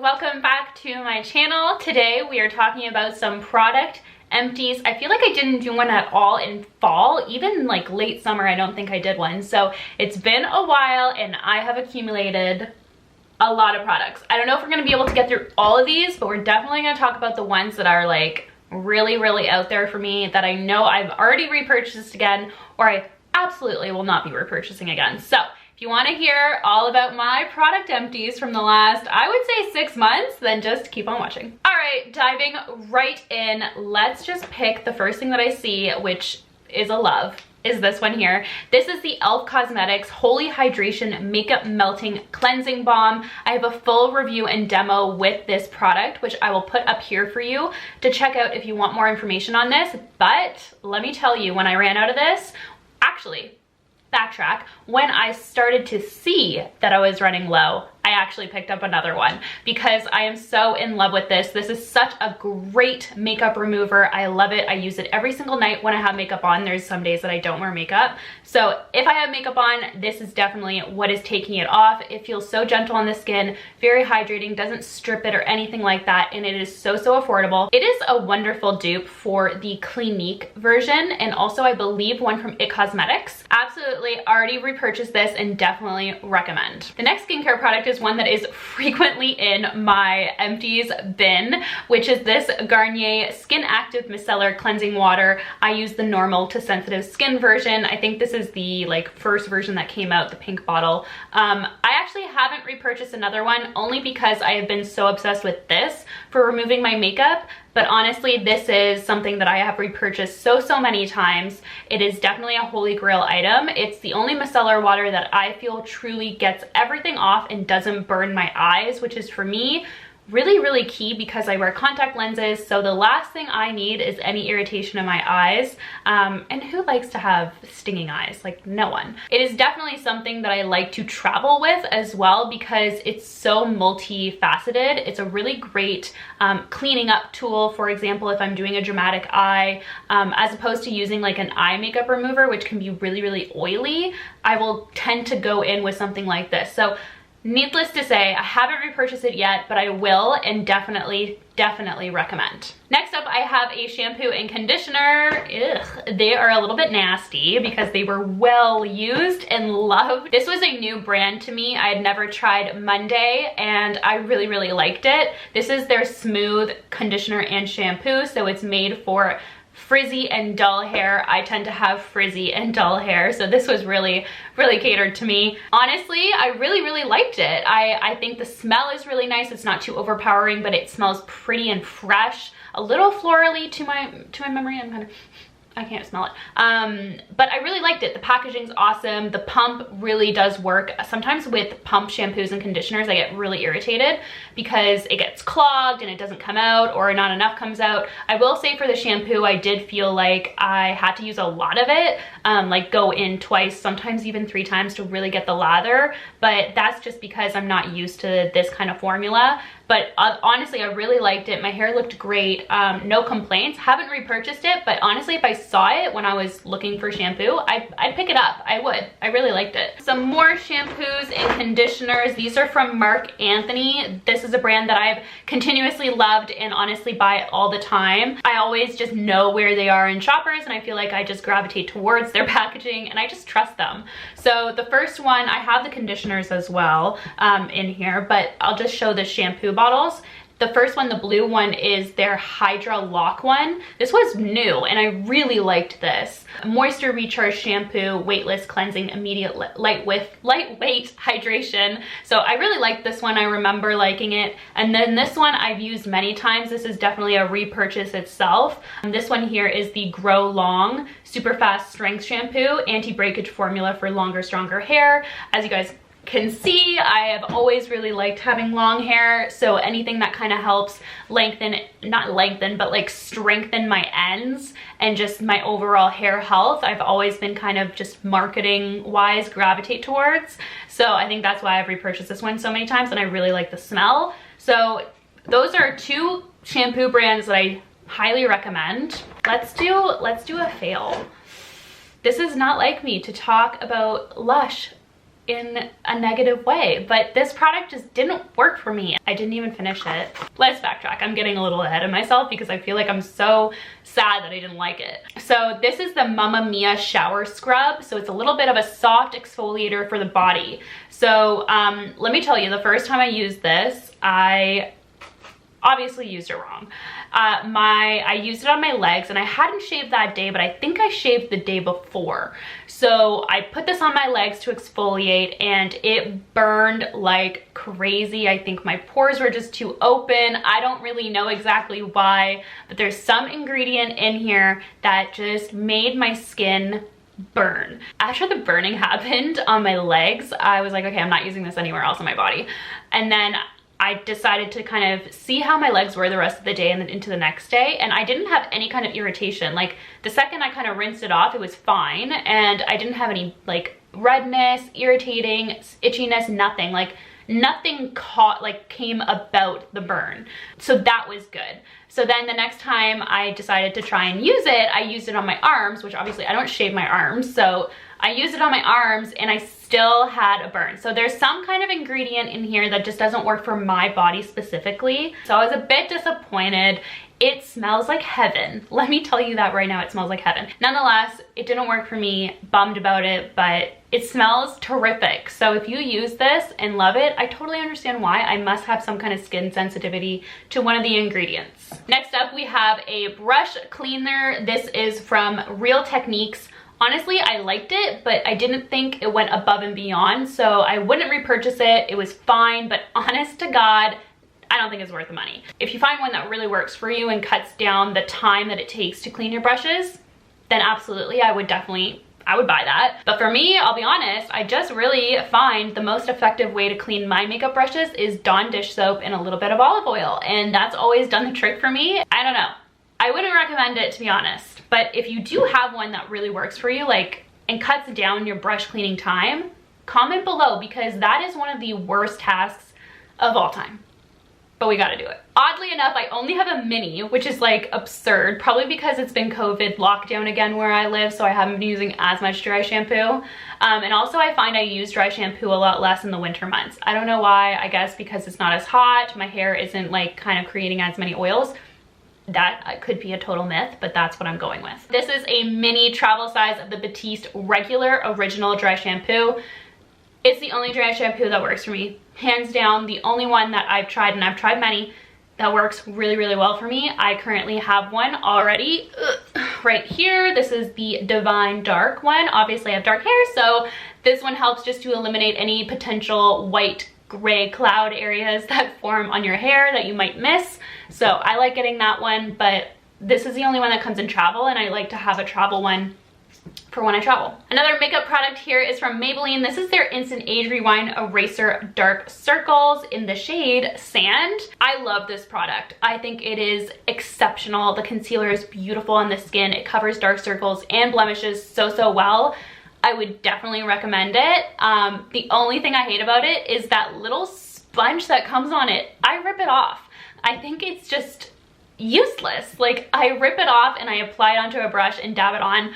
welcome back to my channel. Today we are talking about some product empties. I feel like I didn't do one at all in fall, even like late summer I don't think I did one. So it's been a while and I have accumulated a lot of products. I don't know if we're gonna be able to get through all of these, but we're definitely gonna talk about the ones that are like really out there for me that I know I've already repurchased again, or I absolutely will not be repurchasing again. So if you want to hear all about my product empties from the last, I would say 6 months, then just keep on watching. All right, diving right in, let's just pick the first thing that I see, which is a love, is this one here. This is the e.l.f. Cosmetics Holy Hydration Makeup Melting Cleansing Balm. I have a full review and demo with this product, which I will put up here for you to check out if you want more information on this. But let me tell you, when I ran out of this, actually, backtrack, when I started to see that I was running low, I actually picked up another one because I am so in love with this. This is such a great makeup remover. I love it. I use it every single night when I have makeup on. There's some days that I don't wear makeup. So if I have makeup on, this is definitely what is taking it off. It feels so gentle on the skin, very hydrating, doesn't strip it or anything like that, and it is so affordable. It is a wonderful dupe for the Clinique version, and also I believe one from It Cosmetics. Absolutely already repurchased this and definitely recommend. The next skincare product is one that is frequently in my empties bin, which is this Garnier Skin Active Micellar Cleansing Water. I use the normal to sensitive skin version. I think this is the like first version that came out, the pink bottle. I actually haven't repurchased another one only because I have been so obsessed with this for removing my makeup. But honestly, this is something that I have repurchased so many times. It is definitely a holy grail item. It's the only micellar water that I feel truly gets everything off and doesn't burn my eyes, which is for me really key because I wear contact lenses. So the last thing I need is any irritation in my eyes. And who likes to have stinging eyes? Like, no one. It is definitely something that I like to travel with as well because it's so multifaceted. It's a really great cleaning up tool. For example, if I'm doing a dramatic eye, as opposed to using like an eye makeup remover, which can be really oily, I will tend to go in with something like this. So needless to say, I haven't repurchased it yet, but I will, and definitely recommend. Next up, I have a shampoo and conditioner. Ugh, they are a little bit nasty because they were well used and loved. This was a new brand to me. I had never tried Monday and I really liked it. This is their smooth conditioner and shampoo, so it's made for frizzy and dull hair. I tend to have frizzy and dull hair, so this was really catered to me. Honestly, I really liked it. I think the smell is really nice. It's not too overpowering, but it smells pretty and fresh. A little florally to my memory. I can't smell it. But I really liked it. The packaging's awesome. The pump really does work. Sometimes with pump shampoos and conditioners, I get really irritated because it gets clogged and it doesn't come out, or not enough comes out. I will say for the shampoo, I did feel like I had to use a lot of it, like go in twice, sometimes even 3 times to really get the lather. But that's just because I'm not used to this kind of formula. But honestly, I really liked it. My hair looked great. No complaints. Haven't repurchased it, but honestly, if I saw it when I was looking for shampoo, I'd pick it up. I would. I really liked it. Some more shampoos and conditioners. These are from Marc Anthony. This is a brand that I've continuously loved and honestly buy all the time. I always just know where they are in Shoppers, and I feel like I just gravitate towards their packaging and I just trust them. So the first one, I have the conditioners as well in here, but I'll just show the shampoo bottles. The first one, the blue one, is their Hydra Lock one. This was new and I really liked this. Moisture Recharge Shampoo, Weightless Cleansing, Immediate Lightweight Hydration. So I really liked this one. I remember liking it. And then this one I've used many times. This is definitely a repurchase itself. This one here is the Grow Long Super Fast Strength Shampoo, Anti-Breakage Formula for longer, stronger hair. As you guys can see, I have always really liked having long hair, so anything that kind of helps lengthen, not lengthen, but like strengthen my ends and just my overall hair health, I've always been kind of just marketing wise gravitate towards. So I think that's why I've repurchased this one so many times, and I really like the smell. So those are 2 shampoo brands that I highly recommend. Let's do a fail. This is not like me to talk about Lush in a negative way, but this product just didn't work for me. I didn't even finish it. Let's backtrack. I'm getting a little ahead of myself because I feel like I'm so sad that I didn't like it. So this is the Mamma Mia shower scrub. So it's a little bit of a soft exfoliator for the body. So let me tell you, the first time I used this, I obviously used it wrong. I used it on my legs, and I hadn't shaved that day, but I think I shaved the day before. So I put this on my legs to exfoliate, and it burned like crazy. I think my pores were just too open. I don't really know exactly why, but there's some ingredient in here that just made my skin burn. After the burning happened on my legs, I was like, okay, I'm not using this anywhere else on my body. And then I decided to kind of see how my legs were the rest of the day and then into the next day, and I didn't have any kind of irritation. Like the second I kind of rinsed it off, it was fine, and I didn't have any like redness, irritating, itchiness, nothing. Like nothing came about the burn. So that was good. So then the next time I decided to try and use it, I used it on my arms, which obviously I don't shave my arms. So I used it on my arms and I still had a burn. So there's some kind of ingredient in here that just doesn't work for my body specifically. So I was a bit disappointed. It smells like heaven. Let me tell you that right now, it smells like heaven. Nonetheless, it didn't work for me, bummed about it, but it smells terrific. So if you use this and love it, I totally understand why. I must have some kind of skin sensitivity to one of the ingredients. Next up, we have a brush cleaner. This is from Real Techniques. Honestly, I liked it, but I didn't think it went above and beyond, so I wouldn't repurchase it. It was fine, but honest to God, I don't think it's worth the money. If you find one that really works for you and cuts down the time that it takes to clean your brushes, then absolutely, I would buy that. But for me, I'll be honest, I just really find the most effective way to clean my makeup brushes is Dawn dish soap and a little bit of olive oil, and that's always done the trick for me. I don't know. I wouldn't recommend it, to be honest, but if you do have one that really works for you, like, and cuts down your brush cleaning time, comment below, because that is one of the worst tasks of all time. But we gotta do it. Oddly enough, I only have a mini, which is like absurd, probably because it's been COVID lockdown again where I live, so I haven't been using as much dry shampoo. And also I find I use dry shampoo a lot less in the winter months. I don't know why, I guess because it's not as hot, my hair isn't like kind of creating as many oils. That could be a total myth, but that's what I'm going with. This is a mini travel size of the Batiste regular original dry shampoo. It's the only dry shampoo that works for me. Hands down, the only one that I've tried, and I've tried many, that works really, really well for me. I currently have one already right here. This is the Divine Dark one. Obviously I have dark hair, so this one helps just to eliminate any potential white gray cloud areas that form on your hair that you might miss. So I like getting that one, but this is the only one that comes in travel, and I like to have a travel one for when I travel. Another makeup product here is from Maybelline. This is their Instant Age Rewind Eraser Dark Circles in the shade Sand. I love this product. I think it is exceptional. The concealer is beautiful on the skin. It covers dark circles and blemishes so well. I would definitely recommend it. The only thing I hate about it is that little sponge that comes on it. I rip it off. I think it's just useless. Like, I rip it off and I apply it onto a brush and dab it on.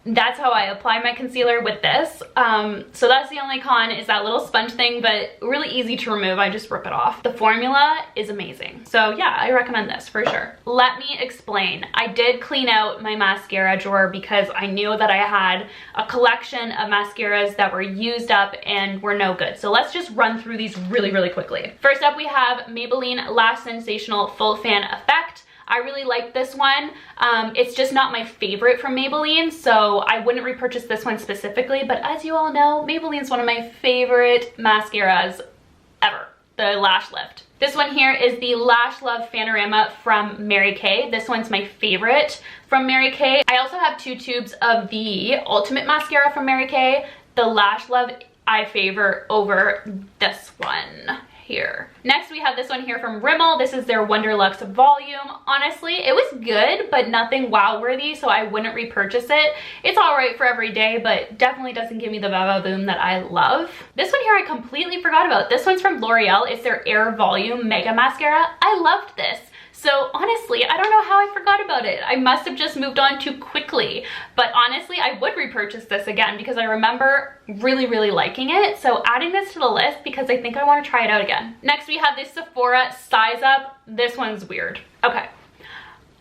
That's how I apply my concealer with this. So that's the only con, is that little sponge thing, but really easy to remove. I just rip it off. The formula is amazing. So yeah, I recommend this for sure. Let me explain. I did clean out my mascara drawer because I knew that I had a collection of mascaras that were used up and were no good. So let's just run through these really quickly. First up, we have Maybelline Lash Sensational Full Fan Effect. I really like this one. It's just not my favorite from Maybelline, so I wouldn't repurchase this one specifically, but as you all know, Maybelline's one of my favorite mascaras ever, the Lash Lift. This one here is the Lash Love Panorama from Mary Kay. This one's my favorite from Mary Kay. I also have 2 tubes of the Ultimate Mascara from Mary Kay. The Lash Love I favor over this one here. Next, we have this one here from Rimmel. This is their Wonderluxe Volume. Honestly, it was good, but nothing wow-worthy, so I wouldn't repurchase it. It's all right for every day, but definitely doesn't give me the ba-ba-boom that I love. This one here I completely forgot about. This one's from L'Oreal. It's their Air Volume Mega Mascara. I loved this. So honestly, I don't know how I forgot about it. I must have just moved on too quickly. But honestly, I would repurchase this again because I remember really, really liking it. So adding this to the list because I think I want to try it out again. Next, we have this Sephora Size Up. This one's weird. Okay.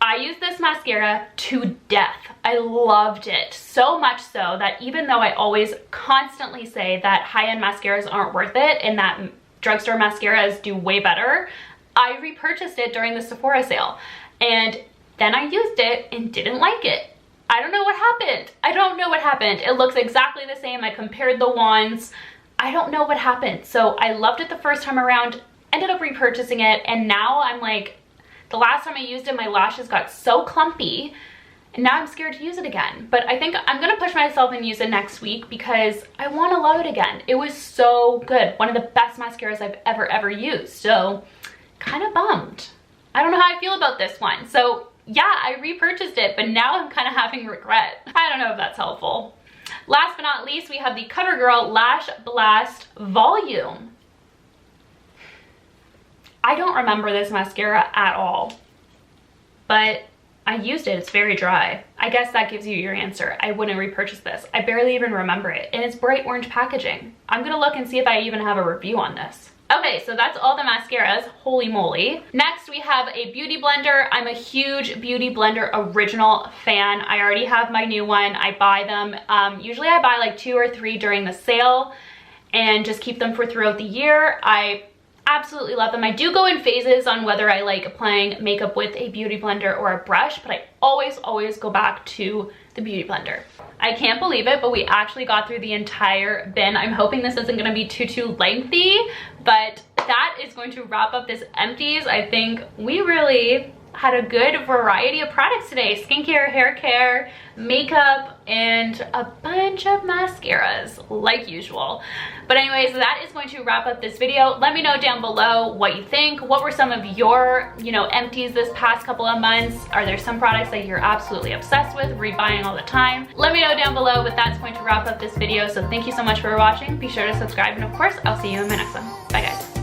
I used this mascara to death. I loved it so much so that even though I always constantly say that high-end mascaras aren't worth it and that drugstore mascaras do way better, I repurchased it during the Sephora sale. And then I used it and didn't like it. I don't know what happened. I don't know what happened. It looks exactly the same. I compared the wands. I don't know what happened. So I loved it the first time around, ended up repurchasing it, and now I'm like, the last time I used it, my lashes got so clumpy, and now I'm scared to use it again. But I think I'm gonna push myself and use it next week because I wanna love it again. It was so good. One of the best mascaras I've ever used. So kind of bummed. I don't know how I feel about this one. So yeah, I repurchased it, but now I'm kind of having regret. I don't know if that's helpful. Last but not least, we have the Covergirl Lash Blast Volume. I don't remember this mascara at all, but I used it. It's very dry. I guess that gives you your answer. I wouldn't repurchase this. I barely even remember it, and it's bright orange packaging. I'm gonna look and see if I even have a review on this. Okay, so that's all the mascaras. Holy moly. Next, we have a beauty blender. I'm a huge beauty blender original fan. I already have my new one. I buy them. Usually I buy like 2 or 3 during the sale and just keep them for throughout the year. I absolutely love them. I do go in phases on whether I like applying makeup with a beauty blender or a brush, but I always go back to the beauty blender. I can't believe it, but we actually got through the entire bin. I'm hoping this isn't gonna be too lengthy, but that is going to wrap up this Empties. I think we really had a good variety of products today. Skincare, hair care, makeup, and a bunch of mascaras like usual. But anyways, that is going to wrap up this video. Let me know down below what you think. What were some of your, empties this past couple of months? Are there some products that you're absolutely obsessed with, rebuying all the time? Let me know down below, but that's going to wrap up this video. So thank you so much for watching. Be sure to subscribe, and of course, I'll see you in my next one. Bye guys.